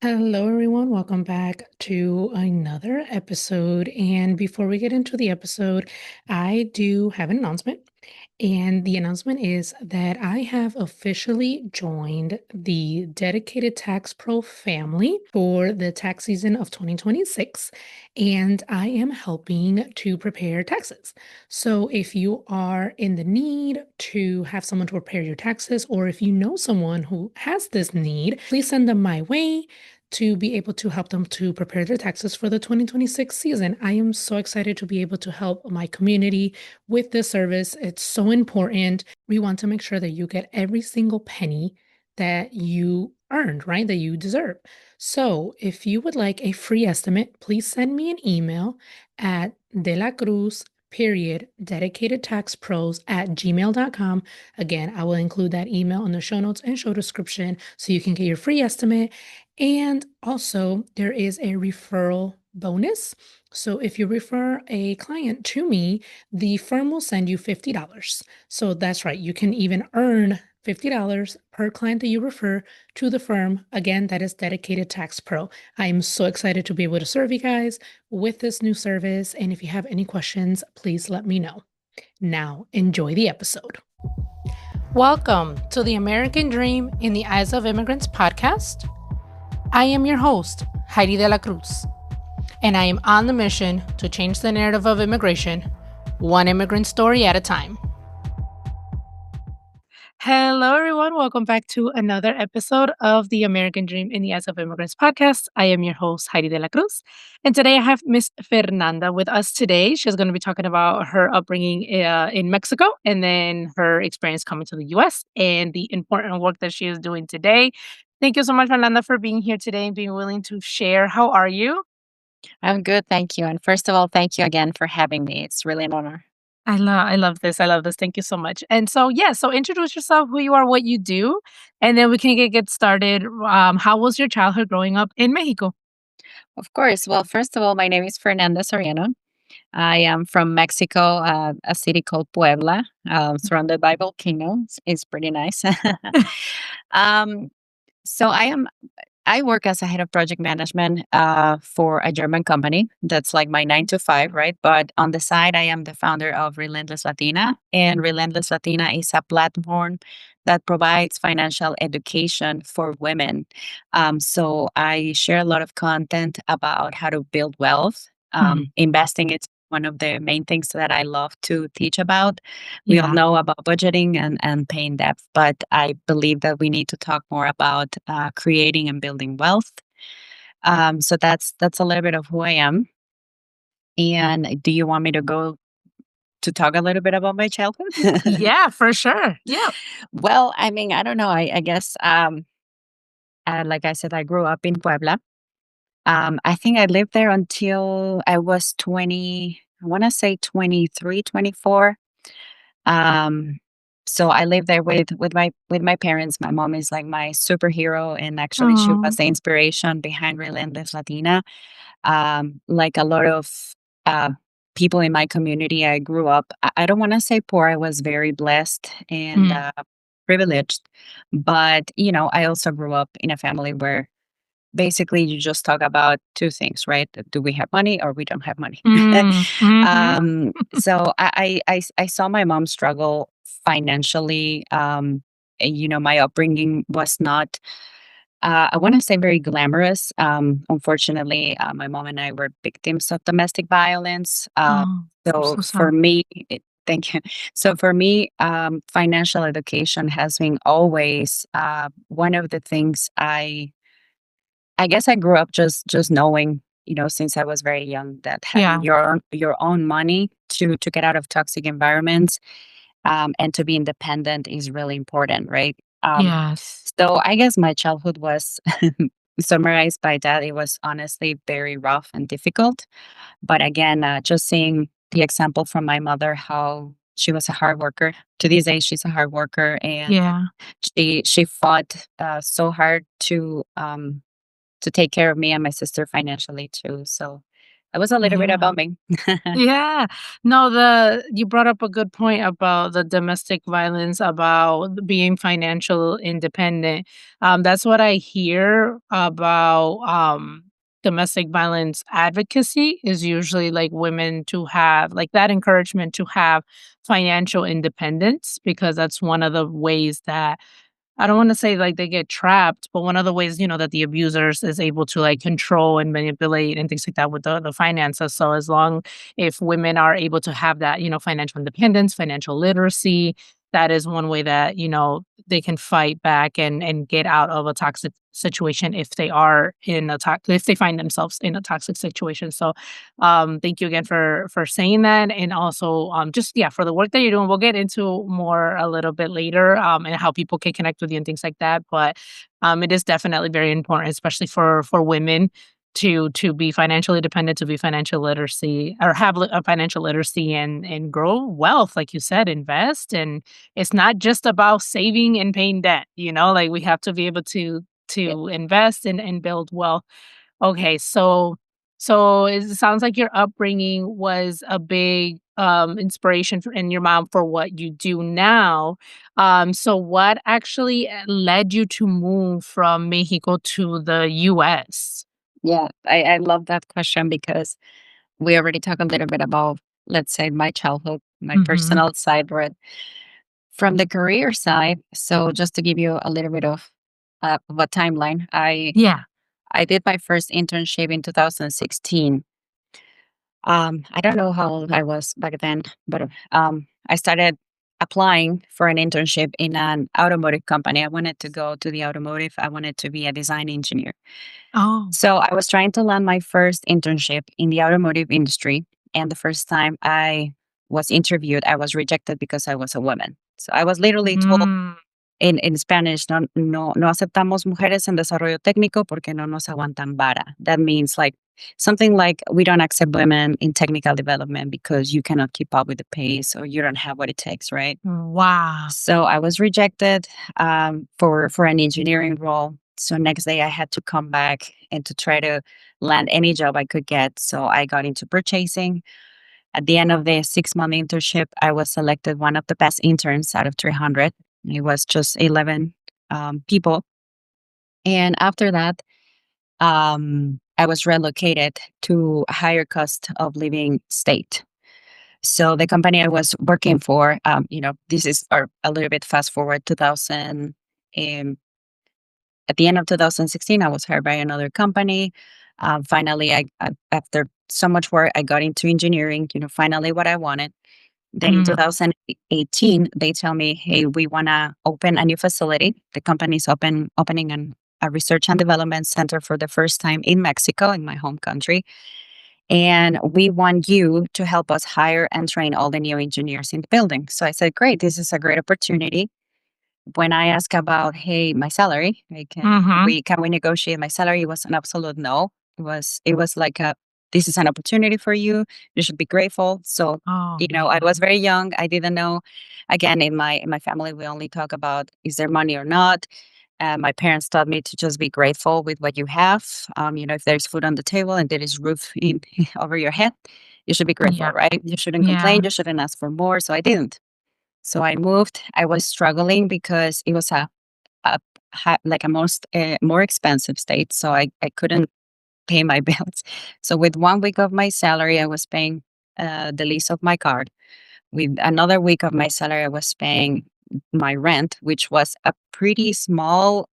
Hello, everyone. Welcome back to another episode. And before we get into the episode, I do have an announcement. And the announcement is that I have officially joined the Dedicated Tax Pro family for the tax season of 2026. And I am helping to prepare taxes. So if you are in the need to have someone to prepare your taxes, or if you know someone who has this need, please send them my way to be able to help them to prepare their taxes for the 2026 season. I am so excited to be able to help my community with this service. It's so important. We want to make sure that you get every single penny that you earned, right? That you deserve. So if you would like a free estimate, please send me an email at De La Cruz period dedicated tax pros at gmail.com. Again, I will include that email in the show notes and show description so you can get your free estimate. And also, there is a referral bonus. So if you refer a client to me, the firm will send you $50. So that's right, you can even earn $50 per client that you refer to the firm. Again, that is Dedicated Tax Pro. I am so excited to be able to serve you guys with this new service. And if you have any questions, please let me know. Now, enjoy the episode. Welcome to the American Dream in the Eyes of Immigrants podcast. I am your host, Heidy De La Cruz, and I am on the mission to change the narrative of immigration, one immigrant story at a time. Hello, everyone. Welcome back to another episode of the American Dream in the Eyes of Immigrants podcast. I am your host, Heidy De La Cruz, and today I have Miss Fernanda with us today. She's going to be talking about her upbringing in Mexico and then her experience coming to the U.S. and the important work that she is doing today. Thank you so much, Fernanda, for being here today and being willing to share. How are you? I'm good, thank you. And first of all, thank you again for having me. It's really an honor. I love this. I love this. Thank you so much. And so, yeah, so introduce yourself, who you are, what you do, and then we can get started. How was your childhood growing up in Mexico? Of course. Well, first of all, my name is Fernanda Soriano. I am from Mexico, a city called Puebla, surrounded by volcanoes. It's pretty nice. um, so I work as a head of project management for a German company. That's like my 9 to 5, right? But on the side, I am the founder of Relentless Latina. And Relentless Latina is a platform that provides financial education for women. So I share a lot of content about how to build wealth. Mhm. Investing is one of the main things that I love to teach about. We all Yeah. know about budgeting and paying debt, but I believe that we need to talk more about creating and building wealth. So that's a little bit of who I am. And do you want me to go to talk a little bit about my childhood? Yeah, for sure. Yeah. Well, I mean, I don't know. I guess, like I said, I grew up in Puebla. I think I lived there until I was 20, I want to say 23, 24. Um, so I lived there with my parents. My mom is like my superhero, and actually, she was Oh. the inspiration behind Relentless Latina. Like a lot of uh, people in my community, I grew up. I don't want to say poor. I was very blessed and Mm. privileged, but I also grew up in a family where basically you just talk about two things, right? Do we have money or we don't have money? Mm. Mhm. So I saw my mom struggle financially. And, my upbringing was not, I want to say, very glamorous. Unfortunately, my mom and I were victims of domestic violence. Oh, I'm So so for sorry. me, thank you. So for me, financial education has been always one of the things I guess I grew up just knowing, since I was very young, that having Yeah. your own money to get out of toxic environments, and to be independent is really important, right? Yes. So I guess my childhood was summarized by that. It was honestly very rough and difficult. But again, just seeing the example from my mother, how she was a hard worker. To this day, she's a hard worker, and Yeah. she fought so hard to take care of me and my sister financially too. So That was a little bit Yeah. about me. Yeah. No, you brought up a good point about the domestic violence, about being financial independent. That's what I hear about domestic violence advocacy is usually like women to have like that encouragement to have financial independence because that's one of the ways that I don't wanna say, like, they get trapped, but one of the ways, that the abusers is able to, like, control and manipulate and things like that with the finances, so as long if women are able to have that, financial independence, financial literacy, that is one way that, they can fight back and get out of a toxic situation if they are in a if they find themselves in a toxic situation, so, thank you again for saying that, and also, just, yeah, for the work that you're doing. We'll get into more a little bit later, and how people can connect with you and things like that, but, it is definitely very important, especially for women to be financially dependent, to be financial literacy or have a financial literacy and grow wealth, like you said, invest, and it's not just about saving and paying debt, like, we have to be able Yeah. to invest and build wealth. Okay, so it sounds like your upbringing was a big, inspiration for and your mom for what you do now. So what actually, led you to move from Mexico to the US? Yeah, I love that question because we already talked a little bit about, let's say, my childhood, my Mhm. personal side, but from the career side, so just to give you a little bit of a timeline, Yeah. I did my first internship in 2016. I don't know how old I was back then, but I started applying for an internship in an automotive company. I wanted to go to the automotive. I wanted to be a design engineer. Oh. So I was trying to land my first internship in the automotive industry. And the first time I was interviewed, I was rejected because I was a woman. So I was literally told Mm. in Spanish, no aceptamos mujeres en desarrollo técnico porque no nos aguantan vara. That means like something like we don't accept women in technical development because you cannot keep up with the pace or you don't have what it takes, right? Wow. So I was rejected for an engineering role. So next day I had to come back and to try to land any job I could get. So I got into purchasing. At the end of the 6-month internship, I was selected one of the best interns out of 300. It was just 11 people. And after that, I was relocated to a higher cost of living state. So the company I was working for, this is a little bit fast forward 2000. Um, at the end of 2016, I was hired by another company. Finally, after so much work, I got into engineering. Finally what I wanted. Then in Mm. 2018, they tell me, "Hey, we want to open a new facility. The company's opening a research and development center for the first time in Mexico, in my home country, and we want you to help us hire and train all the new engineers in the building." So I said, "Great, this is a great opportunity." When I asked about, "Hey, my salary, like, Mhm. can we negotiate my salary?" It was an absolute no. It was like a, "This is an opportunity for you. You should be grateful." So, Oh, I was man. very young. I didn't know. Again, in my family, we only talk about is there money or not. My parents taught me to just be grateful with what you have. If there's food on the table and there is roof over your head, you should be grateful, Yeah. right? You shouldn't complain. Yeah. You shouldn't ask for more. So I didn't. So I moved. I was struggling because it was a like a more expensive state, so I couldn't pay my bills. So with 1 week of my salary, I was paying the lease of my car. With another week of my salary, I was paying my rent, which was a pretty small,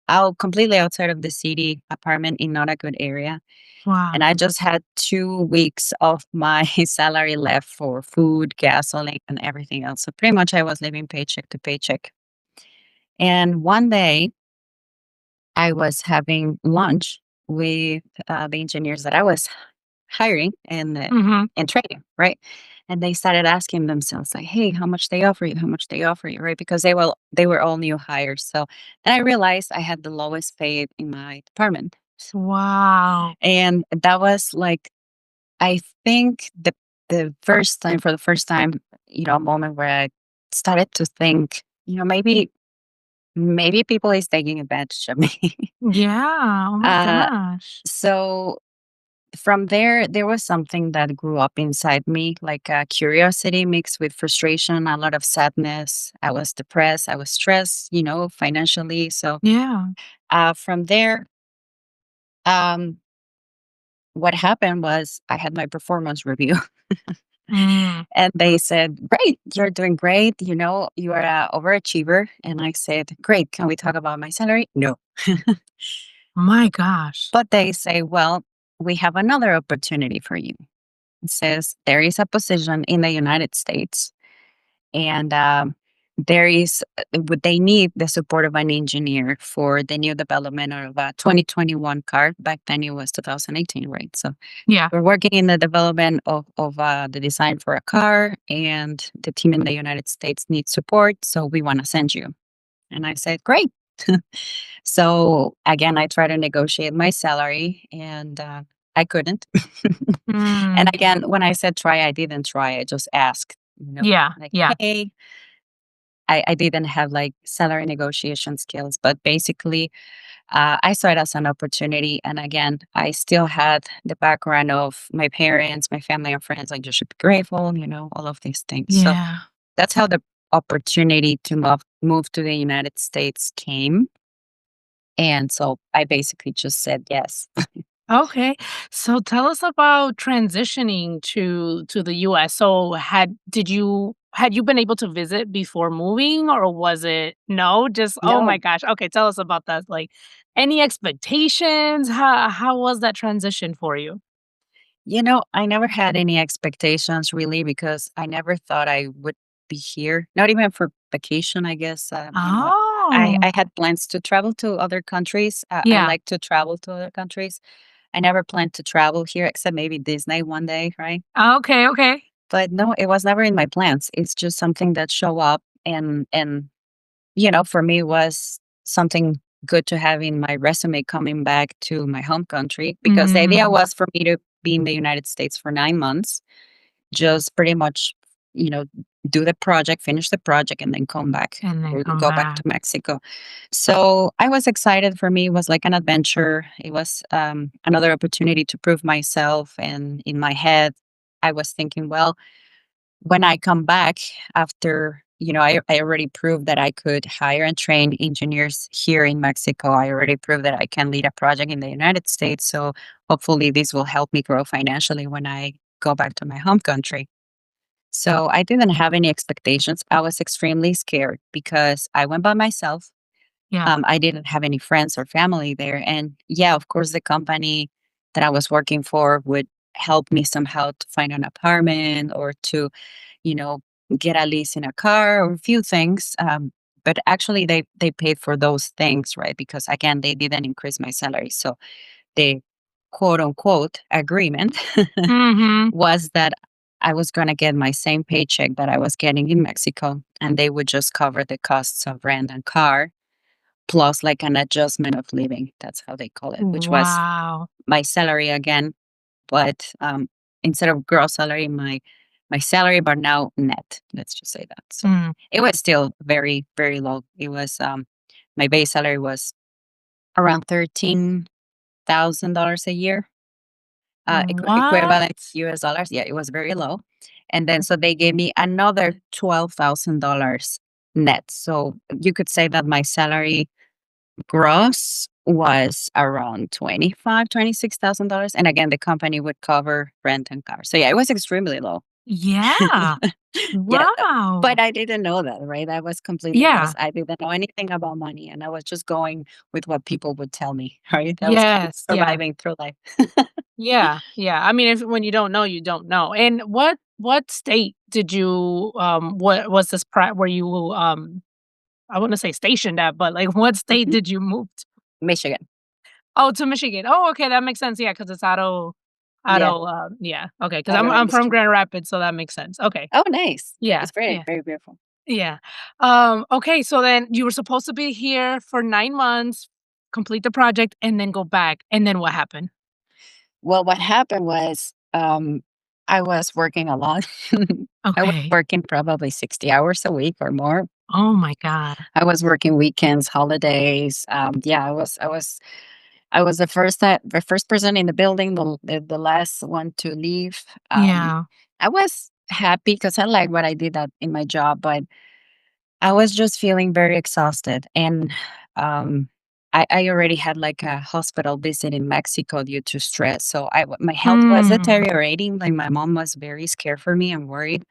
out completely outside of the city apartment in not a good area. And Wow. I just had 2 weeks of my salary left for food, gasoline, and everything else. So pretty much I was living paycheck to paycheck. And one day I was having lunch with the engineers that I was hiring Mhm. and training, right? And they started asking themselves like, "Hey, how much they offer you? How much they offer you?" Right? Because they were all new hires. So then I realized I had the lowest paid in my department, Wow. and that was like, I think the first time for the first time, a moment where I started to think, maybe people is taking advantage of me. Yeah. Oh my uh, gosh. so from there, there was something that grew up inside me, like a curiosity mixed with frustration, a lot of sadness. I was depressed, I was stressed, financially. So Yeah. from there, um, what happened was I had my performance review. Mm. And they said, "Great, you're doing great. You are an overachiever." And I said, "Great, can we talk about my salary?" No. My gosh. But they say, "Well, we have another opportunity for you." It says, "There is a position in the United States, and would they need the support of an engineer for the new development of a 2021 car. Back then it was 2018, right? So Yeah. we're working in the development of the design for a car, and the team in the United States needs support. So we want to send you." And I said, "Great." So again, I tried to negotiate my salary, and I couldn't. And Mm. again, when I said try, I didn't try. I just asked, Yeah. like, Yeah. "Hey," I didn't have like salary negotiation skills, but basically, I saw it as an opportunity. And again, I still had the background of my parents, my family, and friends. Like, you should be grateful, all of these things. So Yeah. that's how the opportunity to move to the United States came. And so I basically just said yes. Okay. So tell us about transitioning to the US. So had you been able to visit before moving, or was it no? Just oh my No, gosh. Okay, tell us about that. Like any expectations? How was that transition for you? I never had any expectations really, because I never thought I would be here, not even for vacation, I guess. I Oh. had plans to travel to other countries. I Yeah. like to travel to other countries. I never planned to travel here except maybe Disney one day, right? Okay, okay. But no, it was never in my plans. It's just something that show up, and for me was something good to have in my resume coming back to my home country, because the idea Mm, was for me to be in the United States for 9 months, just pretty much, you know, do the project, finish the project, and then come back and then or come go back to back. Mexico. So I was excited. For me, it was like an adventure. It was another opportunity to prove myself. And in my head, I was thinking, well, when I come back after, I already proved that I could hire and train engineers here in Mexico. I already proved that I can lead a project in the United States. So hopefully this will help me grow financially when I go back to my home country. So I didn't have any expectations. I was extremely scared because I went by myself. Yeah. I didn't have any friends or family there. And yeah, of course, the company that I was working for would help me somehow to find an apartment or to, you know, get a lease in a car or a few things. But actually, they paid for those things, right? Because again, they didn't increase my salary. So the quote unquote agreement Mhm. was that I was going to get my same paycheck that I was getting in Mexico, and they would just cover the costs of rent and car plus like an adjustment of living. That's how they call it, which was Wow. my salary again, but instead of gross salary, my salary, but now net. Let's just say that. So Mm. it was still very very low. It was my base salary was around $13,000 a year, What? equivalent US dollars. Yeah, it was very low. And then so they gave me another $12,000 net. So you could say that my salary gross was around 26,000 dollars. And again, the company would cover rent and car. So yeah, it was extremely low. Yeah. Yeah, but Wow. I didn't know that, right? I was completely Yeah. lost. I didn't know anything about money, and I was just going with what people would tell me, right? I was kind of Yes. Yeah. surviving through life. Yeah. Yeah. I mean, if when you don't know, you don't know. And what state did you what was this were you I wouldn't say stationed at, but like what state Mhm. did you move to? Michigan. Oh, to Michigan. Oh, okay, that makes sense. Yeah, because it's Yeah, yeah. Okay, because out of I'm from industry. Grand Rapids, so that makes sense. Okay. Oh, nice. Yeah. It's very, Yeah. very beautiful. Yeah. Okay, so then you were supposed to be here for 9 months, complete the project, and then go back. And then what happened? Well, what happened was, I was working a lot. I was Okay. working probably 60 hours a week or more. Oh my god. I was working weekends, holidays. Yeah, I was. I was the first person in the building, the last one to leave. Yeah. I was happy because I like what I did in my job, but I was just feeling very exhausted, and um, I already had like a hospital visit in Mexico due to stress. So my health was Mm. deteriorating. Like my mom was very scared for me and worried.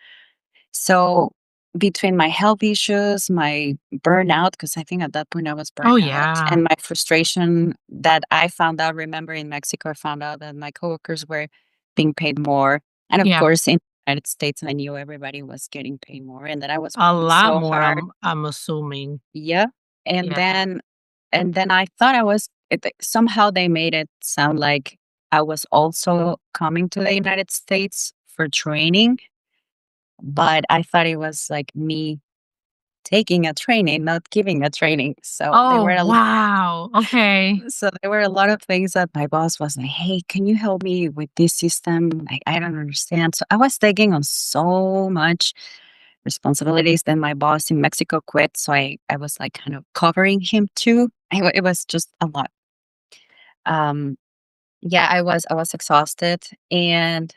So between my health issues, my burnout, because I think at that point I was Oh, burnt out, yeah. and my frustration that I found out, remember in Mexico, I found out that my coworkers were being paid more. And of Yeah. course, in the United States, I knew everybody was getting paid more and that I was A working lot so more, hard. I'm assuming. Yeah. And Yeah. then, and then I thought somehow they made it sound like I was also coming to the United States for training, but I thought it was like me taking a training, not giving a training. So there Oh, were wow. Okay. so there were a lot of things that my boss was like, "Hey, can you help me with this system? I don't understand." So I was taking on so much responsibilities. Then my boss in Mexico quit, so I was like kind of covering him too. It was just a lot. Um, yeah, I was exhausted, and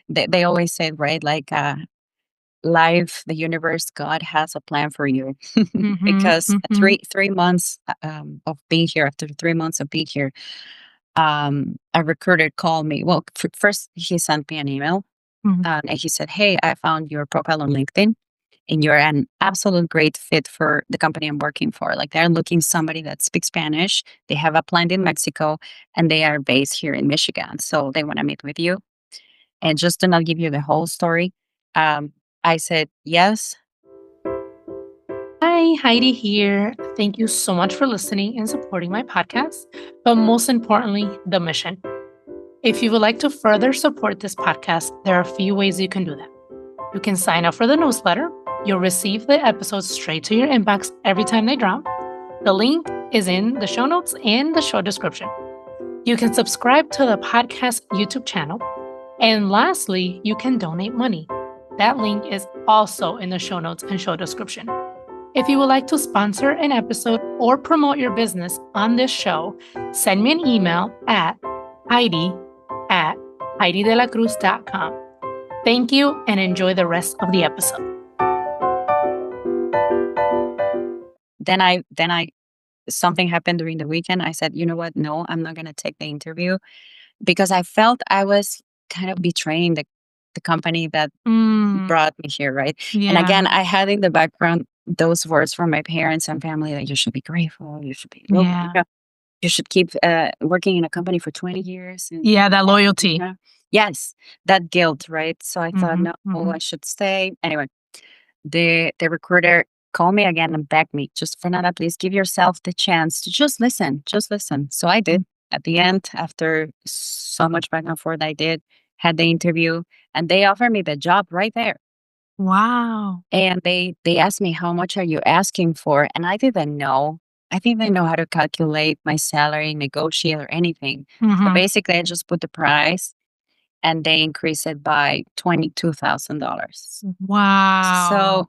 they always say, right, like life, the universe, God has a plan for you. Mhm, Because mhm, 3 months of being here, after 3 months of being here, a recruiter called me. Well, first he sent me an email, mhm. and he said, "Hey, I found your profile on LinkedIn, and you're an absolute great fit for the company I'm working for. Like they're looking somebody that speaks Spanish. They have a plant in Mexico, and they are based here in Michigan. So they want to meet with you." And just to not give you the whole story, um, I said yes. Hi, Heidi here. Thank you so much for listening and supporting my podcast, but most importantly, the mission. If you would like to further support this podcast, there are a few ways you can do that. You can sign up for the newsletter. You'll receive the episodes straight to your inbox every time they drop. The link is in the show notes and the show description. You can subscribe to the podcast YouTube channel. And lastly, you can donate money. That link is also in the show notes and show description. If you would like to sponsor an episode or promote your business on this show, send me an email at Heidi at HeidiDelacruz.com. Thank you and enjoy the rest of the episode. Then I something happened during the weekend. I said, you know what? No, I'm not gonna take the interview because I felt I was kind of betraying the company that Mm, brought me here, right? And again, yeah, I had in the background those words from my parents and family that you should be grateful, you should be look, yeah, you should keep working in a company for 20 years yeah, that and loyalty. yes, that guilt, right? So I thought, Mhm, no, mhm. I should stay. Anyway, the recruiter called me again and begged me, just Fernanda, please give yourself the chance to just listen, just listen. So I did. At the end, after so much back and forth, I did, had the interview, and they offered me the job right there. Wow. And they asked me, how much are you asking for? And I didn't know. I didn't know how to calculate my salary, negotiate, or anything. So Mhm. basically, I just put the price, and they increased it by $22,000. So Wow.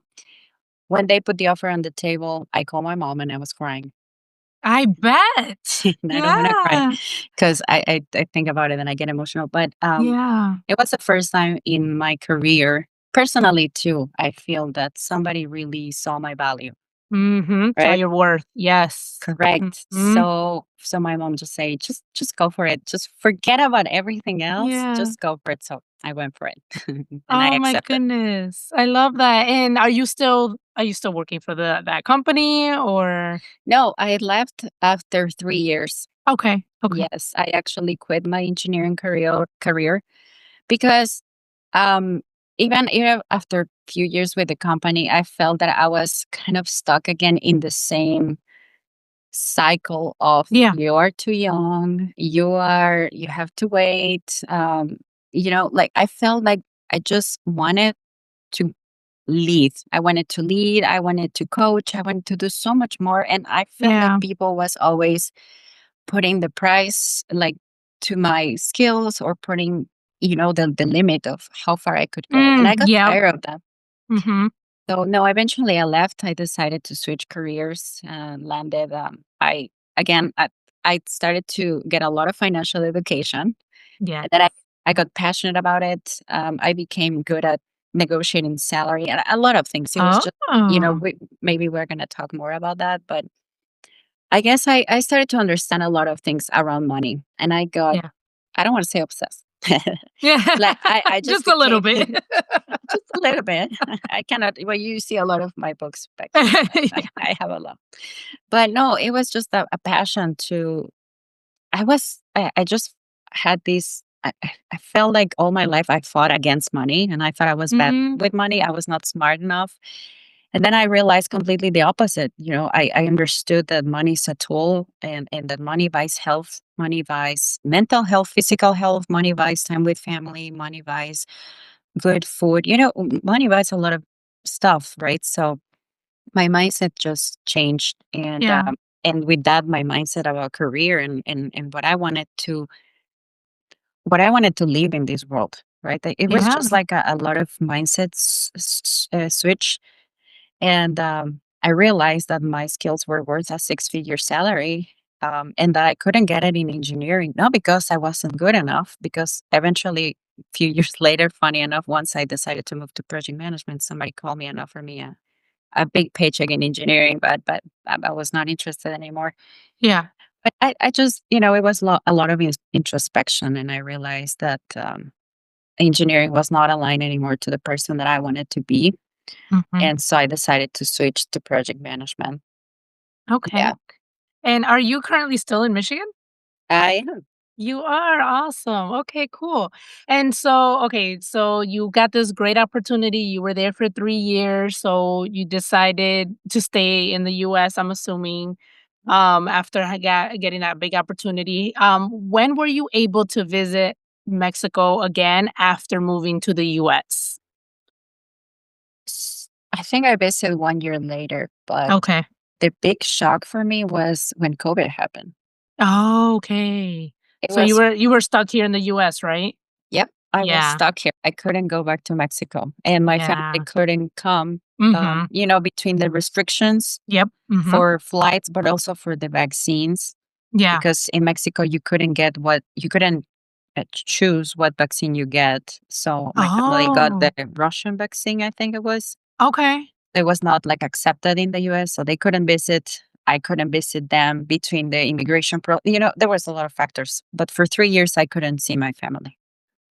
when they put the offer on the table, I called my mom and I was crying. I bet. And I don't want to cry Yeah. because I think about it and I get emotional. But Yeah. it was the first time in my career, personally too, I feel that somebody really saw my value, Mhm. Saw right? your worth. Yes. Correct. Mhm. So my mom just say, just go for it. Just forget about everything else. Yeah. Just go for it. So I went for it and I Oh my accepted. goodness. I love that. And are you still working for that company or No, I left after 3 years. okay. Okay. Yes, I actually quit my engineering career because um even after a few years with the company, I felt that I was kind of stuck again in the same cycle of Yeah. you are too young, you have to wait. Like I felt like I just wanted to lead. I wanted to lead, I wanted to coach, I wanted to do so much more. And I felt like Yeah. people was always putting the price like to my skills or putting the limit of how far I could go, and I got Yep. tired of that. Mhm. So no, eventually I left. I decided to switch careers and landed. I again, I started to get a lot of financial education, Yeah. and then I got passionate about it. I became good at negotiating salary and a lot of things. It was just, Oh, maybe we're going to talk more about that, but I guess I started to understand a lot of things around money, and I got, yeah. I don't want to say obsessed. Yeah. Like I just Just a little became bit. just a little bit. I cannot. Well, you see a lot of my books back here. Yeah. I have a lot, but no, it was just a passion to. I just had this. I felt like all my life I fought against money, and I thought I was bad Mm, with money. I was not smart enough, and then I realized completely the opposite. I understood that money is a tool, and that money buys health, money buys mental health, physical health, money buys time with family, money buys good food. Money buys a lot of stuff, right? So my mindset just changed, yeah. and with that, my mindset about career and what I wanted to live in this world, right? It was Yeah. just like a lot of mindsets switch, and I realized that my skills were worth a six-figure salary. And that I couldn't get it in engineering, not because I wasn't good enough, because eventually, a few years later, funny enough, once I decided to move to project management, somebody called me and offered me a big paycheck in engineering, but I was not interested anymore. Yeah. But I just, it was a lot of introspection, and I realized that engineering was not aligned anymore to the person that I wanted to be. Mhm. And so I decided to switch to project management. Okay. Yeah, And are you currently still in Michigan? I am. You are awesome. Okay, cool. And so, okay, so you got this great opportunity. You were there for 3 years. So you decided to stay in the US, I'm assuming, after getting that big opportunity. When were you able to visit Mexico again after moving to the US? I think I visited 1 year later, but Okay. the big shock for me was when COVID happened. Okay. It So you was, were stuck here in the US, right? yep, I was Yeah. stuck here. I couldn't go back to Mexico, and my family Yeah. couldn't come, Mhm. between the restrictions Yep. Mhm. for flights, but also for the vaccines, Yeah. because in Mexico, you couldn't choose what vaccine you get. So my family got Oh, the Russian vaccine, I think it was. okay. It was not like accepted in the US, so they couldn't visit. I couldn't visit them between the immigration there was a lot of factors. But for 3 years I couldn't see my family.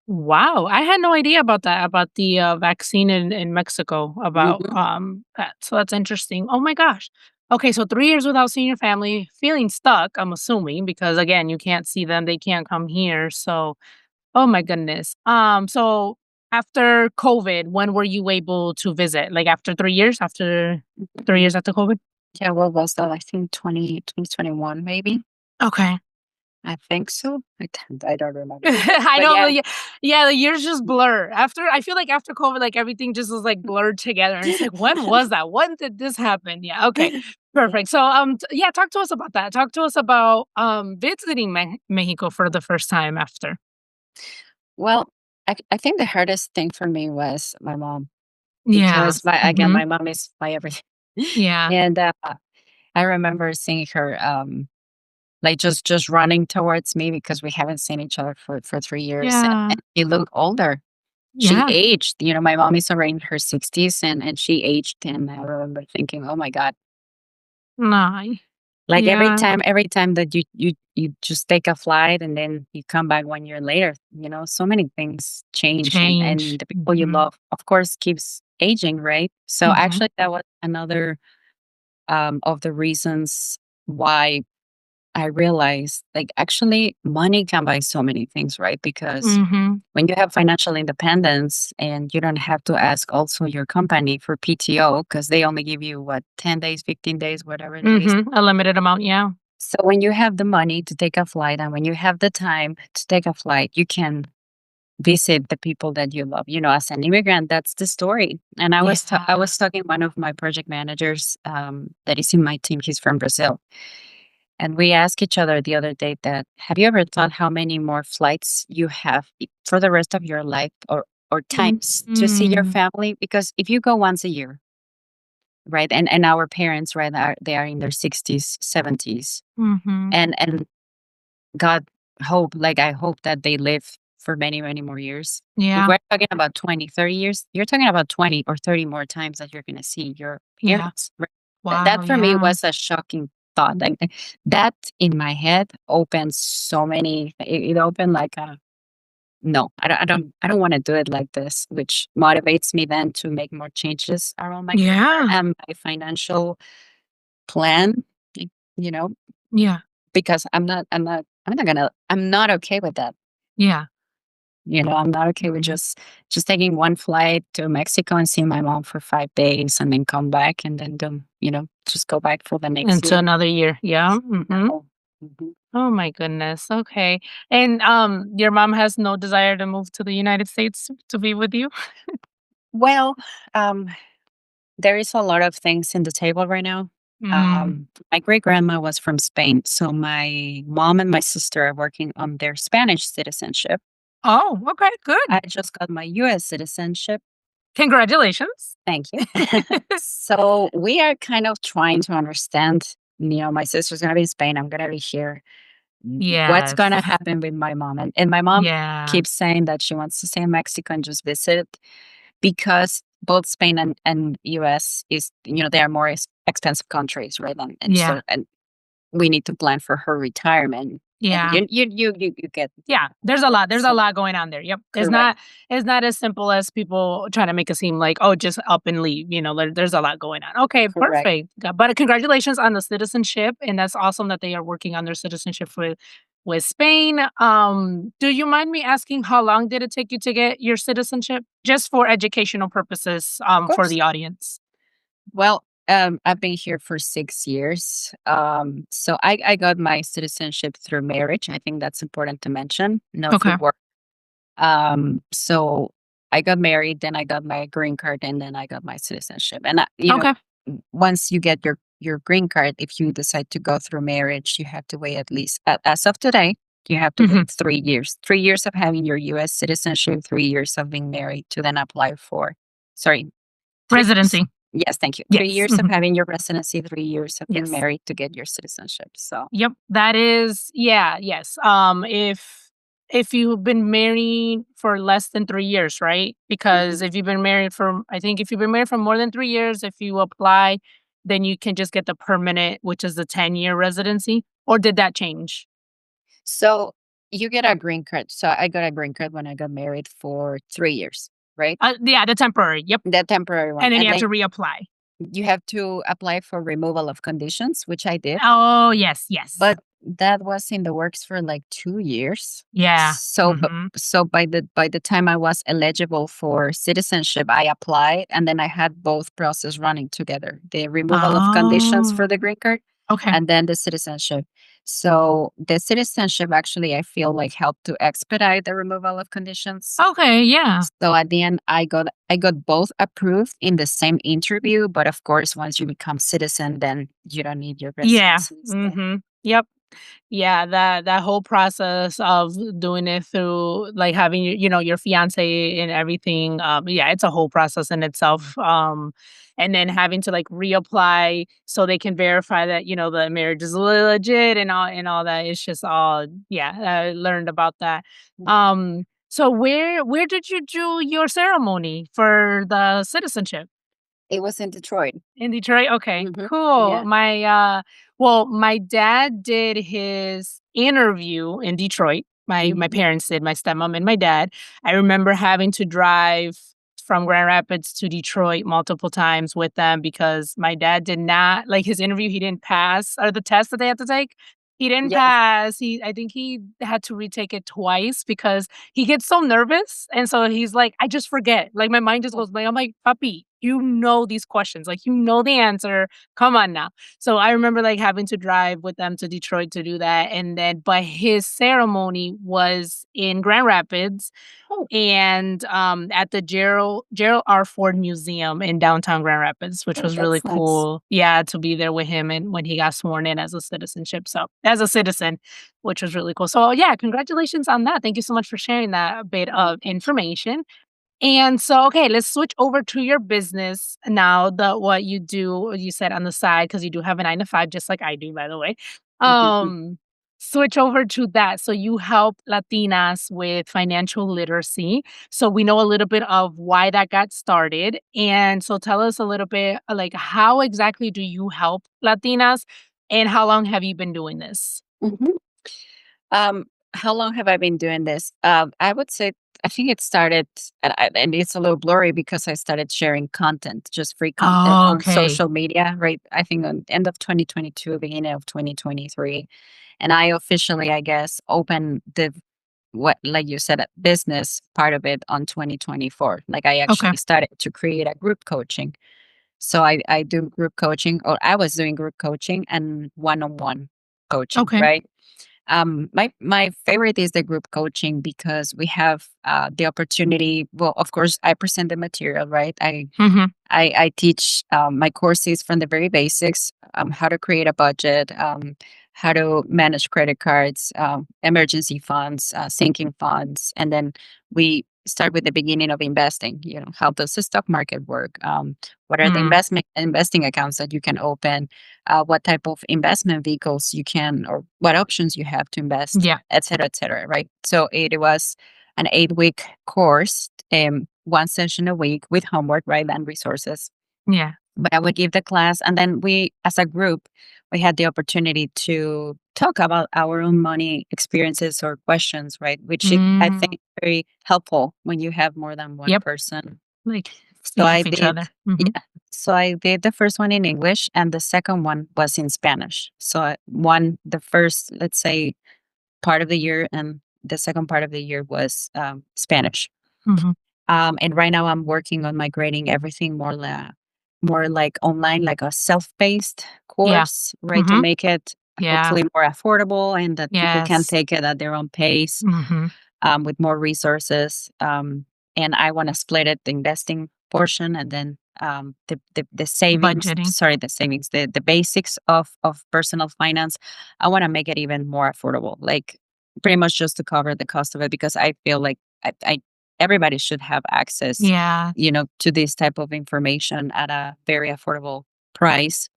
Wow, I had no idea about that, about the, vaccine in Mexico, about, Mhm. that, so that's interesting. Oh my gosh. Okay, so 3 years without seeing your family, feeling stuck, I'm assuming, because, again, you can't see them, they can't come here, so oh my goodness. So after COVID, when were you able to visit? Like, after 3 years? After 3 years after COVID? Yeah, what was that? I think 2021 maybe? Okay. I think so. I don't remember. I But know, yeah. yeah, the years just blur. After I feel like after COVID, like, everything just was, like, blurred together, and it's like, "When was that? When did this happen?" Yeah, okay, Yeah. perfect. So, yeah, talk to us about that. Talk to us about, visiting Mexico for the first time after. Well, I think the hardest thing for me was my mom, Yeah. because my Mhm. mom is my everything. Yeah. And I remember seeing her, like, just running towards me because we haven't seen each other for 3 years, Yeah. and she looked older. She Yeah. aged. My mom is already in her 60s, and she aged, and I remember thinking, "Oh my god." No. Like, Yeah. every time that you just take a flight and then you come back 1 year later, so many things change, and Change. the people you Mhm. love, of course, keeps aging, right? So, Mhm. actually, that was another, of the reasons why I realized, like, actually, money can buy so many things, right? Because Mhm. when you have financial independence and you don't have to ask also your company for PTO, because they only give you what, 10 days, 15 days, whatever it is. Mhm. A limited amount, yeah. So when you have the money to take a flight and when you have the time to take a flight, you can visit the people that you love. As an immigrant, that's the story. And I Yeah. was talking one of my project managers, that is in my team. He's from Brazil, and we asked each other the other day that, have you ever thought how many more flights you have for the rest of your life, or times to see your Mhm. family? Because if you go once a year, right? And our parents, right, they are in their 60s, 70s. Mhm. And God hope, like I hope that they live for many, many more years. If Yeah. we're talking about 20, 30 years, you're talking about 20 or 30 more times that you're gonna see your Yeah. parents. Right? Wow, That for me yeah. was a shocking thought. Like that in my head opens so many it opened like a no, I don't want to do it like this, which motivates me then to make more changes around my career Yeah. and my financial plan, y- you know, Yeah. because I'm not okay with that. Yeah. I'm not okay with Mhm. just taking one flight to Mexico and seeing my mom for 5 days and then come back and then just go back for the next Into year. another year. Yeah. Mhm. No. Mhm. Oh my goodness. Okay. And your mom has no desire to move to the United States to be with you? Well, um, there is a lot of things in the table right now. Mm. My great grandma was from Spain, so my mom and my sister are working on their Spanish citizenship. Oh, okay, good. I just got my U.S. citizenship. Congratulations. Thank you. So we are kind of trying to understand. My sister's gonna be in Spain. I'm gonna be here. What's gonna Yes. happen with my mom? And my mom Yeah. keeps saying that she wants to stay in Mexico and just visit because both Spain and US is, they are more expensive countries, right? Yeah. And we need to plan for her retirement. And Yeah. you get Yeah, there's a lot. There's a so lot going on there. Yep. correct, It's not as simple as people trying to make it seem like, oh, just up and leave. There's a lot going on. Okay, correct. perfect. But congratulations on the citizenship, and that's awesome that they are working on their citizenship with Spain. Do you mind me asking how long did it take you to get your citizenship? Just for educational purposes, Of for course. the audience. Well, I've been here for 6 years. So I got my citizenship through marriage. I think that's important to mention, not through Okay. work. So I got married, then I got my green card, and then I got my citizenship. And Okay. once you get your green card, if you decide to go through marriage, you have to wait at least as of today. You have to Hmm. wait 3 years. 3 years of having your U.S. citizenship, 3 years of being married to then apply for. Sorry, 3 years. Residency. Yes, thank you. three Yes. years of having your residency, 3 years of being Yes. married to get your citizenship. So Yep, that is yeah, yes. If you've been married for less than 3 years, right? Because mhm. if you've been married for I think if you've been married for more than 3 years, if you apply, then you can just get the permanent, which is the 10-year residency, or did that change? So you get a green card. So I got a green card when I got married for 3 years, right? Yeah, the temporary, yep, The temporary one. and then you And have to then reapply. you have to apply for removal of conditions, which I did. Oh, yes, yes. But that was in the works for like 2 years. Yeah, So, mhm. so by the time I was eligible for citizenship, I applied, and then I had both process running together: the removal of conditions for Oh, the green card, okay. and then the citizenship. So the citizenship actually, I feel like helped to expedite the removal of conditions. Okay, yeah. So at the end, I got both approved in the same interview, but of course, once you become citizen, then you don't need your Yeah, residency. mhm. Yep. Yeah, that whole process of doing it through, like, having your fiance and everything, yeah, it's a whole process in itself, and then having to, like, reapply so they can verify that, the marriage is legit and all that. It's just all yeah, I learned about that. So where did you do your ceremony for the citizenship? It was in Detroit. In Detroit? Okay, Hmm. cool. Yeah. My dad did his interview in Detroit. My Hmm. parents did, my stepmom and my dad. I remember having to drive from Grand Rapids to Detroit multiple times with them because my dad did not like his interview, he didn't pass or the test that they had to take. He didn't Yes. pass. I think he had to retake it twice because he gets so nervous, and so he's like, "I just forget." Like, my mind just goes blank. I'm like, "Puppy, you know these questions. Like, you know the answer. Come on now." So I remember, like, having to drive with them to Detroit to do that, and then but his ceremony was in Grand Rapids Oh, and, at the Gerald R. Ford Museum in downtown Grand Rapids, which oh, was really that's nice. cool. Yeah, to be there with him and when he got sworn in as a citizen, which was really cool. So, yeah, congratulations on that. Thank you so much for sharing that bit of information. And so, okay, let's switch over to your business now. The what you do, you said on the side because you do have a 9 to 5, just like I do, by the way. Um, Switch over to that. So you help Latinas with financial literacy. So we know a little bit of why that got started, and so tell us a little bit, like how exactly do you help Latinas, and how long have you been doing this? Mhm. Um, how long have I been doing this? I would say I think it started, and it's a little blurry because I started sharing content, just free content Oh, on okay. social media, right? I think on end of 2022, beginning of 2023, and I officially, I guess, opened the what, like you said, a business part of it on 2024. Like I Okay. actually started to create a group coaching. So I do group coaching, or I was doing group coaching and one-on-one coaching, Okay. right? My favorite is the group coaching because we have the opportunity. Well, of course, I present the material, right? Mhm. I teach my courses from the very basics, how to create a budget, how to manage credit cards, emergency funds, sinking funds, and then we start with the beginning of investing. You know, how does the stock market work? What are the Mm. investing accounts that you can open? What type of investment vehicles you can, or what options you have to invest, Yeah. et cetera, et cetera. Right. So it was an 8 week course, one session a week with homework, right, and resources. Yeah. But I would give the class, and then we, as a group, we had the opportunity to talk about our own money experiences or questions, right? Which I Mm. think very helpful when you have more than one Yep. person. Like, So feeding I off each did, other. Mhm. yeah. So I did the first one in English, and the second one was in Spanish. So the first, let's say, part of the year, and the second part of the year was Spanish. Mhm. And right now I'm working on migrating everything more like online, like a self-paced Yeah. course, right? To Mhm. make it Yeah. hopefully more affordable and that people can Yes. take it at their own pace, Mhm. with more resources. And I want to split it, the investing portion, and then the savings, Budgeting. sorry, the savings, the basics of personal finance. I want to make it even more affordable, like pretty much just to cover the cost of it, because I feel like I everybody should have access, Yeah. to this type of information at a very affordable price.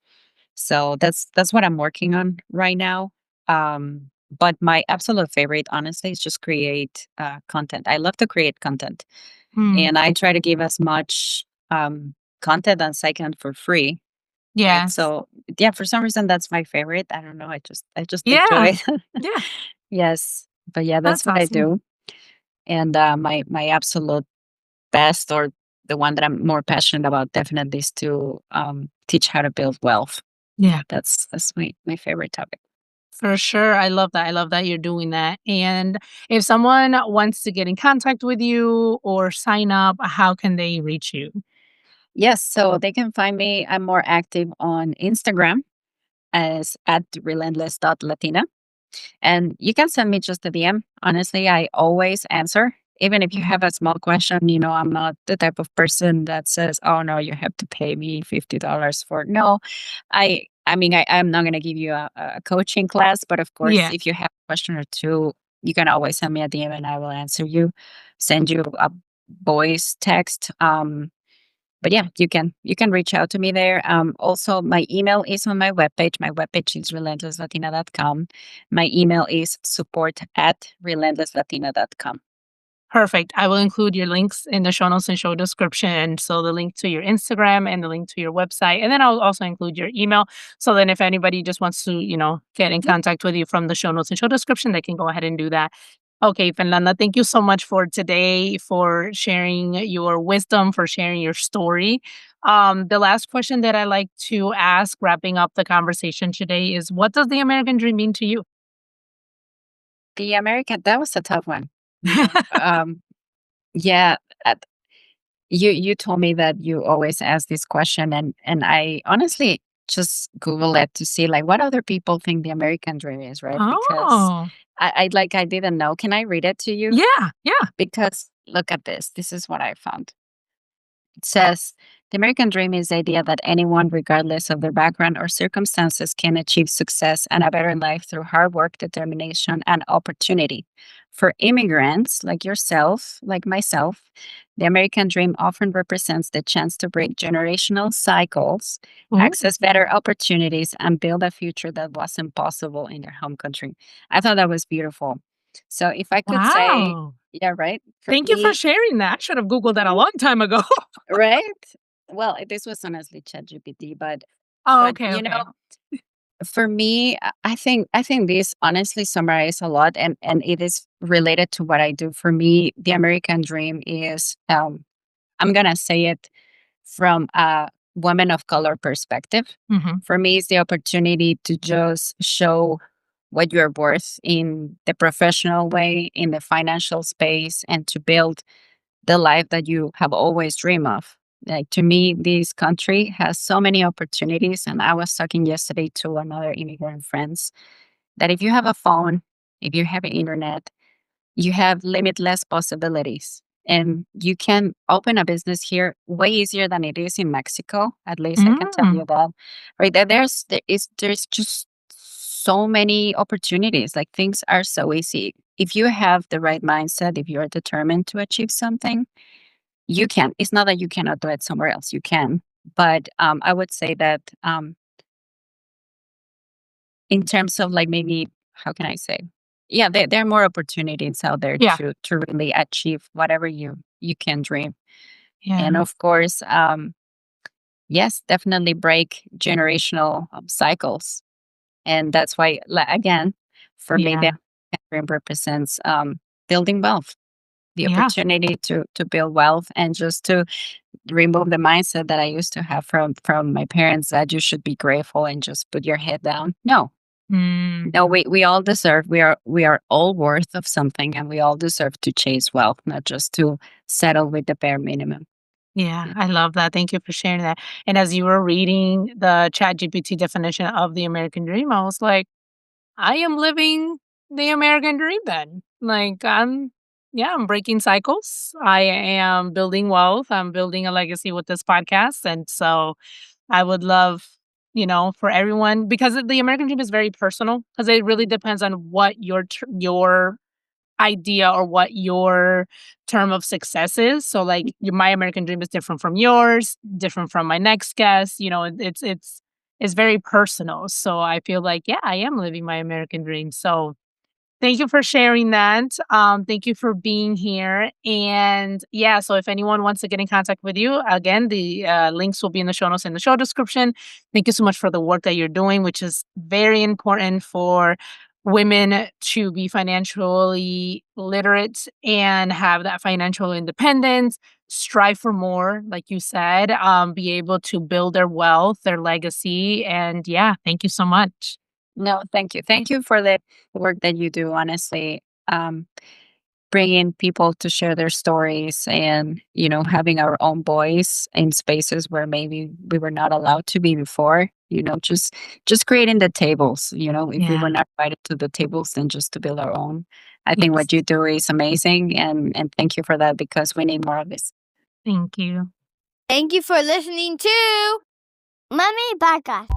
So that's what I'm working on right now. But my absolute favorite, honestly, is just create content. I love to create content, Mm. and I try to give as much content as I can for free. Right. Yes. So yeah, for some reason that's my favorite. I don't know. I just Yeah. enjoy it. Yeah. Yes. But yeah, that's That's what I awesome. do. And my absolute best, or the one that I'm more passionate about, definitely is to teach how to build wealth. Yeah. That's my favorite topic. For sure. I love that. I love that you're doing that. And if someone wants to get in contact with you or sign up, how can they reach you? Yes, so they can find me. I'm more active on Instagram as at relentless.latina. And you can send me just a DM. Honestly, I always answer. Even if you have a small question, I'm not the type of person that says, "Oh no, you have to pay me $50 for." No, I'm not going to give you a coaching class, but of course, Yeah. if you have a question or two, you can always send me a DM and I will answer you. Send you a voice text. But yeah, you can reach out to me there. Also, my email is on my webpage. My webpage is relentlesslatina.com. My email is support@relentlesslatina.com. Perfect. I will include your links in the show notes and show description. So the link to your Instagram and the link to your website. And then I'll also include your email. So then if anybody just wants to, get in Yep. contact with you from the show notes and show description, they can go ahead and do that. Okay, Fernanda, thank you so much for today, for sharing your wisdom, for sharing your story. The last question that I like to ask, wrapping up the conversation today, is what does the American dream mean to you? The American, that was a tough one. You know, yeah. uh, you told me that you always ask this question, and I honestly just Google it to see like what other people think the American dream is, right? Because Oh, I didn't know. Can I read it to you? yeah, yeah. Because look at this. This is what I found. It says The American dream is the idea that anyone, regardless of their background or circumstances, can achieve success and a better life through hard work, determination, and opportunity. For immigrants like yourself, like myself, the American dream often represents the chance to break generational cycles, Mhm. access better opportunities, and build a future that wasn't possible in their home country. I thought that was beautiful. So, if I could say, Wow. yeah, right? For Thank you for me, sharing that. I should have Googled that a long time ago. right? Well, this was honestly ChatGPT, but Oh, but okay, you okay. know, for me, I think this honestly summarizes a lot, and it is related to what I do. For me, the American dream is I'm gonna say it from a woman of color perspective. Mhm. For me, it's the opportunity to just show what you're worth in the professional way, in the financial space, and to build the life that you have always dreamed of. Like to me, this country has so many opportunities. And I was talking yesterday to another immigrant friends that if you have a phone, if you have internet, you have limitless possibilities. And you can open a business here way easier than it is in Mexico. At least I can tell Mm. you that. Right. That there's just so many opportunities. Like things are so easy. If you have the right mindset, if you're determined to achieve something, you can. It's not that you cannot do it somewhere else. You can. But I would say that in terms of like maybe how can I say? Yeah, there are more opportunities out there Yeah, to really achieve whatever you can dream. And yeah, of course, yes, definitely break generational cycles. And that's why, again, for me, yeah, that dream represents building wealth, the yeah. opportunity to build wealth and just to remove the mindset that I used to have from my parents that you should be grateful and just put your head down. No. Mm. No, we all deserve we are all worth of something and we all deserve to chase wealth, not just to settle with the bare minimum. Yeah, Yeah. I love that. Thank you for sharing that. And as you were reading the ChatGPT definition of the American dream, I was like, I am living the American dream then. Like I'm breaking cycles. I am building wealth. I'm building a legacy with this podcast. And so I would love, for everyone because the American dream is very personal because it really depends on what your idea or what your term of success is. So like my American dream is different from yours, different from my next guest. It's very personal. So I feel like yeah, I am living my American dream. So thank you for sharing that. Thank you for being here. And yeah, so if anyone wants to get in contact with you, again, the links will be in the show notes and the show description. Thank you so much for the work that you're doing, which is very important for women to be financially literate and have that financial independence. Strive for more, like you said, be able to build their wealth, their legacy. And yeah, thank you so much. No, thank you. Thank you for the work that you do, honestly. Um, Bringing people to share their stories and, having our own voice in spaces where maybe we were not allowed to be before, just creating the tables, if we Yeah. were not invited to the tables, then just to build our own. I think Yes. what you do is amazing and thank you for that because we need more of this. Thank you. Thank you for listening to Mommy Podcast.